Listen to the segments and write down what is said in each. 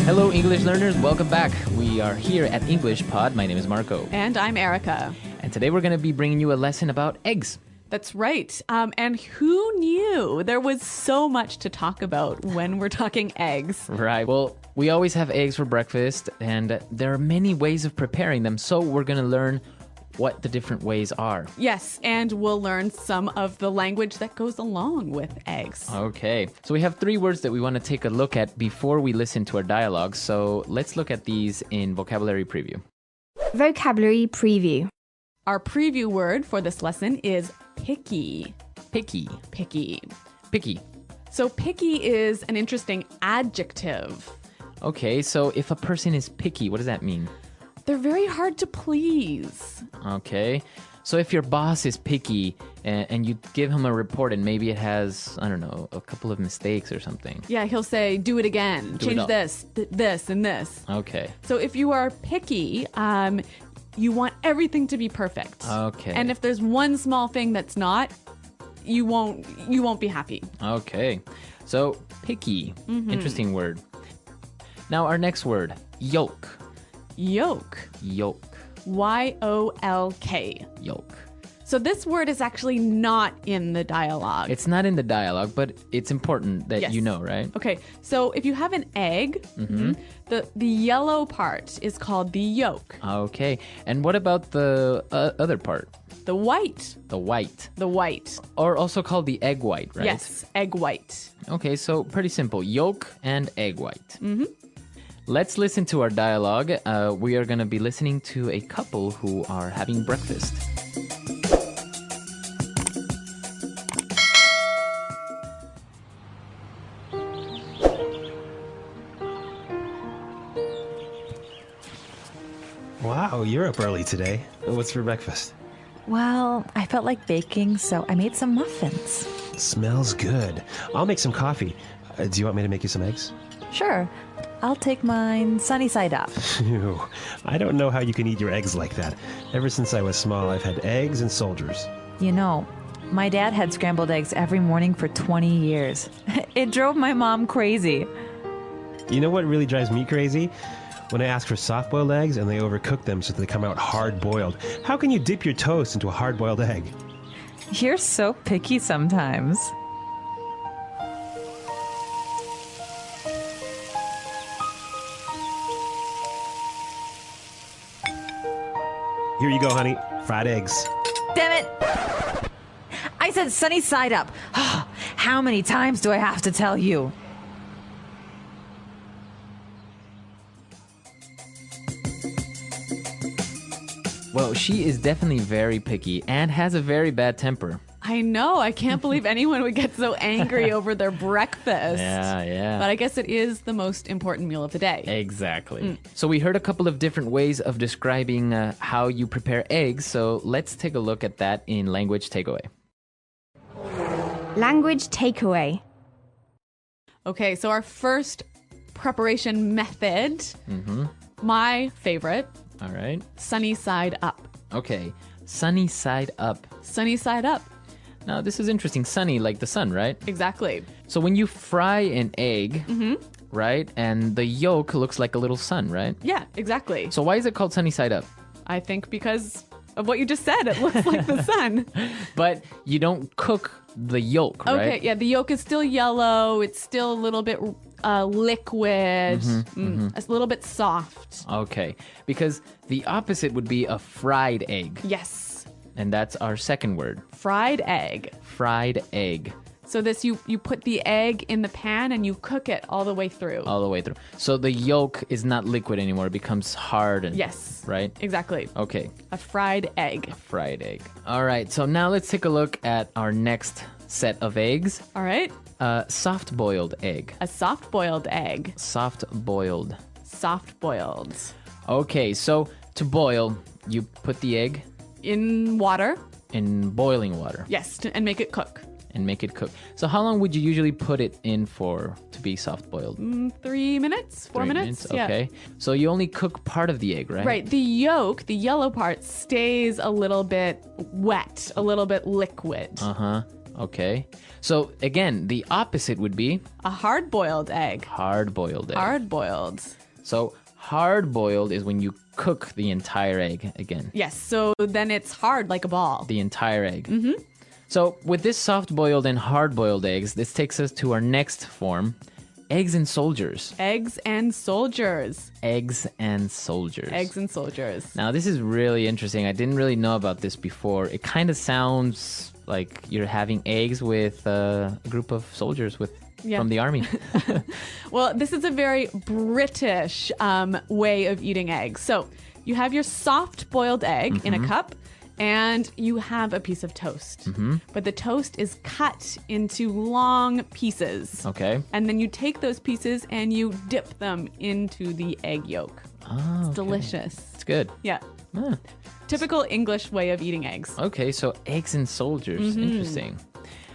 Hello, English learners. Welcome back. We are here at English Pod. My name is Marco. And I'm Erica. And today we're going to be bringing you a lesson about eggs. That's right. And who knew there was so much to talk about when we're talking eggs? Right. Well, we always have eggs for breakfast, and there are many ways of preparing them. So we're going to learn what the different ways are. Yes, and we'll learn some of the language that goes along with eggs. Okay. So we have 3 words that we want to take a look at before we listen to our dialogue. So let's look at these in vocabulary preview. Vocabulary preview. Our preview word for this lesson is picky. Picky. Picky. Picky. So picky is an interesting adjective. Okay, so if a person is picky, what does that mean? They're very hard to please. Okay. So if your boss is picky and you give him a report and maybe it has, I don't know, a couple of mistakes or something. Yeah, he'll say, do it again. Do it Change all. this, this, and this. Okay. So if you are picky, you want everything to be perfect. Okay. And if there's one small thing that's not, you won't be happy. Okay. So picky. Interesting word. Now our next word, yolk. Yolk. Yolk. Y-O-L-K. Yolk. So this word is actually not in the dialogue. It's not in the dialogue, but it's important that Yes. you know, right? Okay, so if you have an egg, the yellow part is called the yolk. Okay. And what about the other part? The white. The white. The white. Or also called the egg white, right? Yes, egg white. Okay, so pretty simple. Yolk and egg white. Let's listen to our dialogue. We are going to be listening to a couple who are having breakfast. Wow, you're up early today. What's for breakfast? Well, I felt like baking, so I made some muffins. Smells good. I'll make some coffee. Do you want me to make you some eggs? Sure, I'll take mine sunny side up. Ew, I don't know how you can eat your eggs like that. Ever since I was small, I've had eggs and soldiers. You know, my dad had scrambled eggs every morning for 20 years. It drove my mom crazy. You know what really drives me crazy? When I ask for soft-boiled eggs and they overcook them so that they come out hard-boiled. How can you dip your toast into a hard-boiled egg? You're so picky sometimes. Here you go, honey. Fried eggs. Damn it! I said sunny side up. How many times do I have to tell you? Well, she is definitely very picky and has a very bad temper. I know. I can't believe anyone would get so angry over their breakfast. Yeah. But I guess it is the most important meal of the day. Exactly. So we heard a couple of different ways of describing how you prepare eggs. So let's take a look at that in language takeaway. Language takeaway. Okay, so our first preparation method, my favorite, All right. sunny side up. Okay. Sunny side up. Sunny side up. Now, this is interesting. Sunny, like the sun, right? Exactly. So when you fry an egg, right, and the yolk looks like a little sun, right? Yeah, exactly. So why is it called sunny side up? I think because of what you just said. It looks like the sun. But you don't cook the yolk, right? Okay, yeah, the yolk is still yellow. It's still a little bit liquid, a little bit soft. Okay, because the opposite would be a fried egg. Yes, And that's our second word, fried egg. fried egg, So this, you put the egg in the pan and you cook it all the way through. all the way through. So the yolk is not liquid anymore. It becomes hard. And, Yes. Right? Exactly. Okay, A fried egg. fried egg. All right, so now let's take a look at our next set of eggs. All right. Soft-boiled egg. A soft-boiled egg. Soft-boiled. Soft-boiled. Okay, so to boil, you put the egg In water. in boiling water Yes, and make it cook. and make it cook. So how long would you usually put it in for to be soft-boiled? 3 minutes? 4 3 minutes? Yeah. Okay. So you only cook part of the egg, right? Right. The yolk, the yellow part, stays a little bit wet, a little bit liquid. Uh-huh. Okay. So again, the opposite would be A hard-boiled egg. hard-boiled egg. Hard-boiled. So hard-boiled is when you cook the entire egg again. Yes, so then it's hard like a ball. The entire egg. Mm-hmm. So with this soft-boiled and hard-boiled eggs, this takes us to our next form, eggs and soldiers. Eggs and soldiers. Eggs and soldiers. Eggs and soldiers. Now, this is really interesting. I didn't really know about this before. It kind of sounds like you're having eggs with a group of soldiers from the army. Well, this is a very British way of eating eggs. So you have your soft-boiled egg in a cup, and you have a piece of toast. But the toast is cut into long pieces. Okay. And then you take those pieces and you dip them into the egg yolk. Oh, It's delicious. It's good. Yeah. Ah. Typical English way of eating eggs. Okay, so eggs and soldiers. Interesting.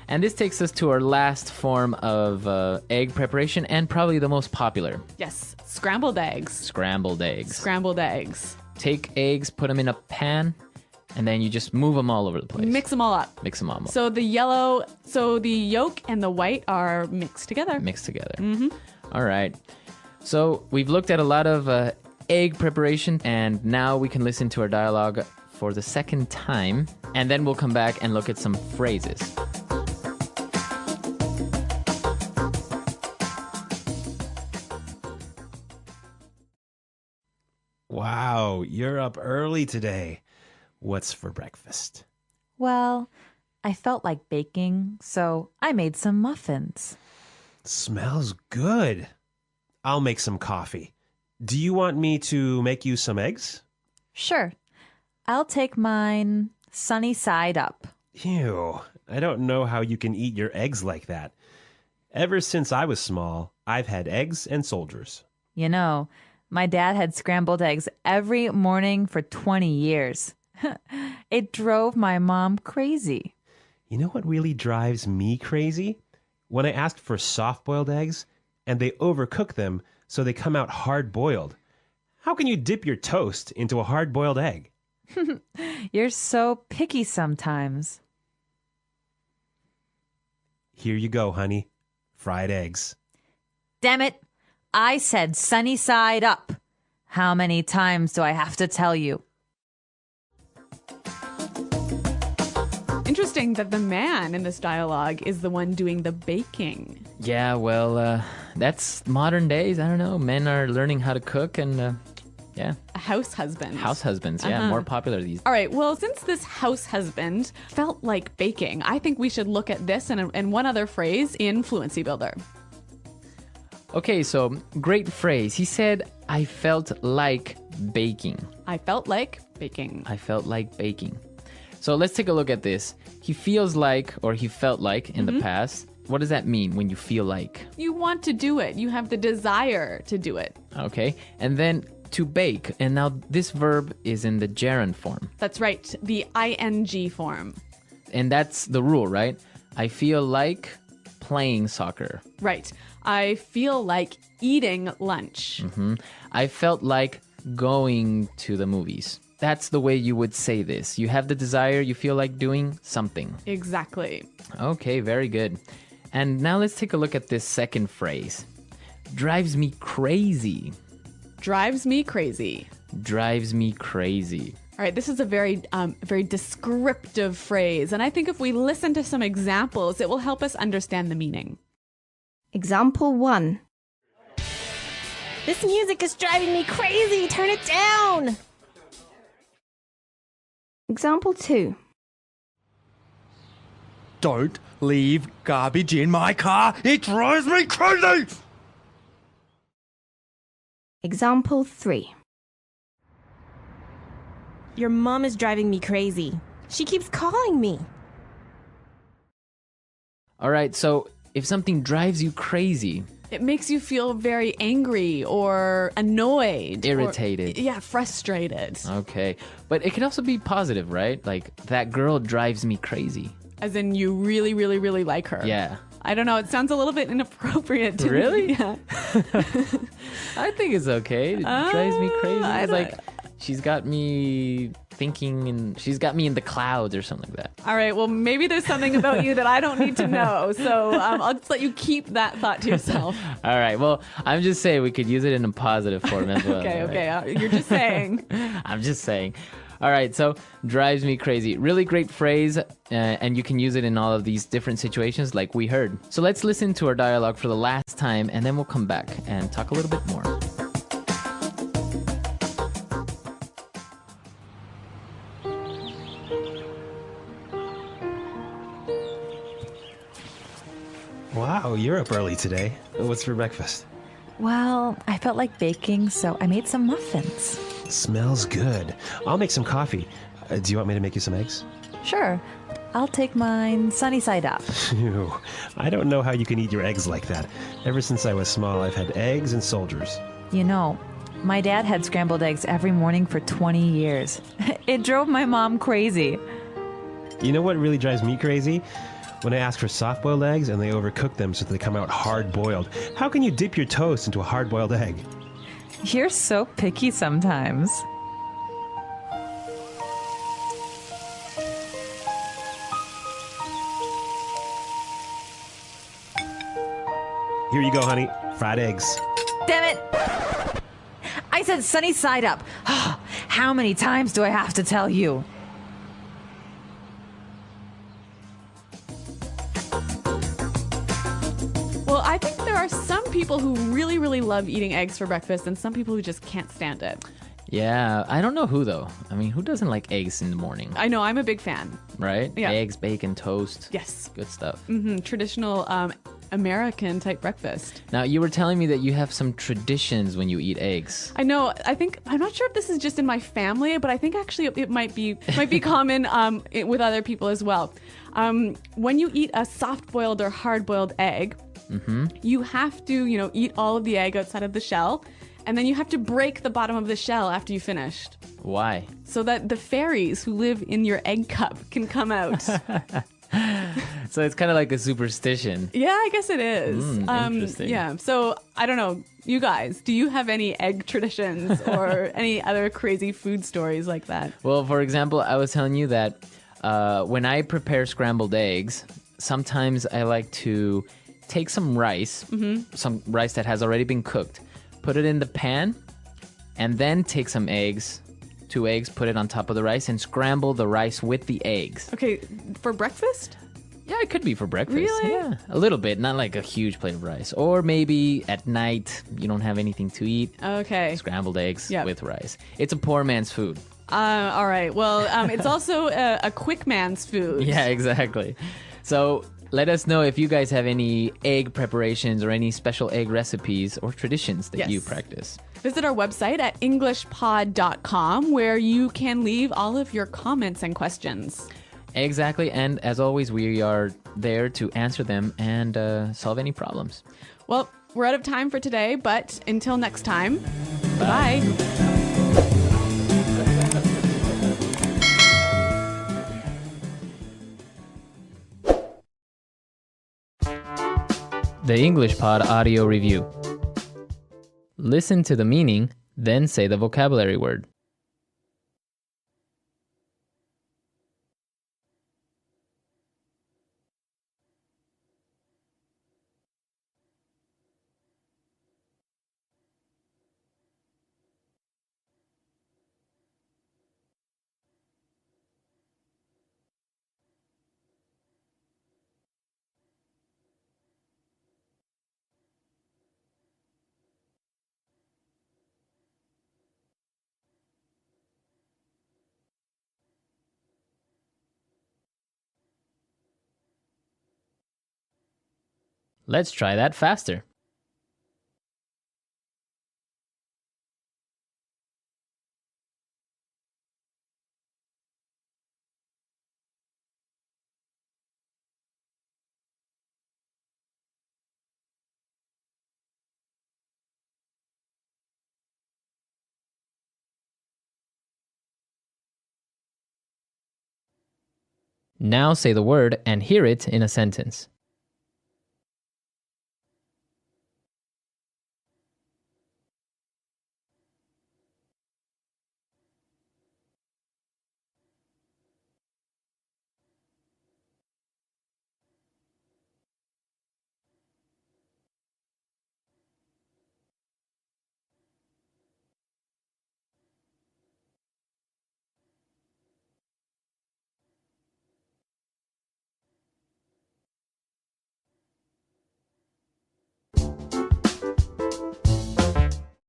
And this takes us to our last form of egg preparation and probably the most popular, Yes. Scrambled eggs. scrambled eggs. Scrambled eggs. Take eggs, put them in a pan, and then you just move them all over the place. Mix them all up. Mix them all up. So the yolk and the white are mixed together. Mixed together. All right. So we've looked at a lot of egg preparation, and now we can listen to our dialogue for the second time, and then we'll come back and look at some phrases. Wow, you're up early today. What's for breakfast? Well, I felt like baking, so I made some muffins. Smells good. I'll make some coffee. Do you want me to make you some eggs? Sure. I'll take mine sunny side up. Ew, I don't know how you can eat your eggs like that. Ever since I was small, I've had eggs and soldiers. You know, my dad had scrambled eggs every morning for 20 years. It drove my mom crazy. You know what really drives me crazy? When I asked for soft-boiled eggs, and they overcook them so they come out hard-boiled. How can you dip your toast into a hard-boiled egg? You're so picky sometimes. Here you go, honey. Fried eggs. Damn it. I said sunny side up. How many times do I have to tell you? Interesting that the man in this dialogue is the one doing the baking. Yeah, well, that's modern days. I don't know. Men are learning how to cook and, yeah. A house husband. House husbands, yeah, more popular these days. All right, well, since this house husband felt like baking, I think we should look at this and one other phrase in Fluency Builder. Okay, so great phrase. He said, I felt like baking. I felt like baking. I felt like baking. So let's take a look at this. He feels like, or he felt like in the past. What does that mean when you feel like? You want to do it. You have the desire to do it. Okay, and then to bake. And now this verb is in the gerund form. That's right, the ing form. And that's the rule, right? I feel like playing soccer. Right. I feel like eating lunch. I felt like going to the movies. That's the way you would say this. You have the desire, you feel like doing something. Exactly. Okay, very good. And now let's take a look at this second phrase. Drives me crazy. Drives me crazy. Drives me crazy. All right, this is a very descriptive phrase, and I think if we listen to some examples, it will help us understand the meaning. Example 1. This music is driving me crazy. Turn it down. Example 2. Don't leave garbage in my car. It drives me crazy. Example 3. Your mom is driving me crazy. She keeps calling me. All right, so if something drives you crazy, It makes you feel very angry or annoyed. Irritated. Or, frustrated. okay. But it can also be positive, right? Like, that girl drives me crazy. As in you really, really, really like her. Yeah. I don't know. It sounds a little bit inappropriate to Really? me. Yeah. I think it's okay. It drives me crazy. I It's don't- like, She's got me thinking, and she's got me in the clouds or something like that. All right. Well, maybe there's something about you that I don't need to know. So I'll just let you keep that thought to yourself. All right. Well, I'm just saying we could use it in a positive form as well. Okay. right? Okay. You're just saying. I'm just saying. All right. So drives me crazy. Really great phrase. And you can use it in all of these different situations like we heard. So let's listen to our dialogue for the last time, and then we'll come back and talk a little bit more. Wow, you're up early today. What's for breakfast? Well, I felt like baking, so I made some muffins. Smells good. I'll make some coffee. Do you want me to make you some eggs? Sure, I'll take mine sunny side up. Ew, I don't know how you can eat your eggs like that. Ever since I was small, I've had eggs and soldiers. You know, my dad had scrambled eggs every morning for 20 years. It drove my mom crazy. You know what really drives me crazy? When I ask for soft-boiled eggs and they overcook them so they come out hard-boiled. How can you dip your toast into a hard-boiled egg? You're so picky sometimes. Here you go, honey. Fried eggs. Damn it! I said sunny side up. How many times do I have to tell you? Well, I think there are some people who really, really love eating eggs for breakfast and some people who just can't stand it. Yeah, I don't know who though. I mean, who doesn't like eggs in the morning, I know, I'm a big fan. right? Yeah. Eggs, bacon, toast. Yes. Good stuff. Traditional American type breakfast. Now, you were telling me that you have some traditions when you eat eggs. I know. I'm not sure if this is just in my family, but I think actually it might be common with other people as well. When you eat a soft-boiled or hard-boiled egg, you have to, eat all of the egg outside of the shell, and then you have to break the bottom of the shell after you finished, Why? so that the fairies who live in your egg cup can come out. So it's kind of like a superstition. Yeah, I guess it is. Interesting. Yeah. So I don't know. You guys, do you have any egg traditions or any other crazy food stories like that? Well, for example, I was telling you that when I prepare scrambled eggs, sometimes I like to take some rice, some rice that has already been cooked, put it in the pan, and then take some eggs, 2 eggs, put it on top of the rice, and scramble the rice with the eggs. Okay, for breakfast? Yeah, it could be for breakfast. Really? Yeah, a little bit, not like a huge plate of rice. Or maybe at night, you don't have anything to eat. Okay. Scrambled eggs Yep. with rice. It's a poor man's food. All right. Well, it's also a quick man's food. Yeah, exactly. So let us know if you guys have any egg preparations or any special egg recipes or traditions that Yes. you practice. Visit our website at englishpod.com where you can leave all of your comments and questions. Exactly. And as always, we are there to answer them and solve any problems. Well, we're out of time for today, but until next time, bye. The English Pod Audio Review. Listen to the meaning, then say the vocabulary word. Let's try that faster. Now say the word and hear it in a sentence.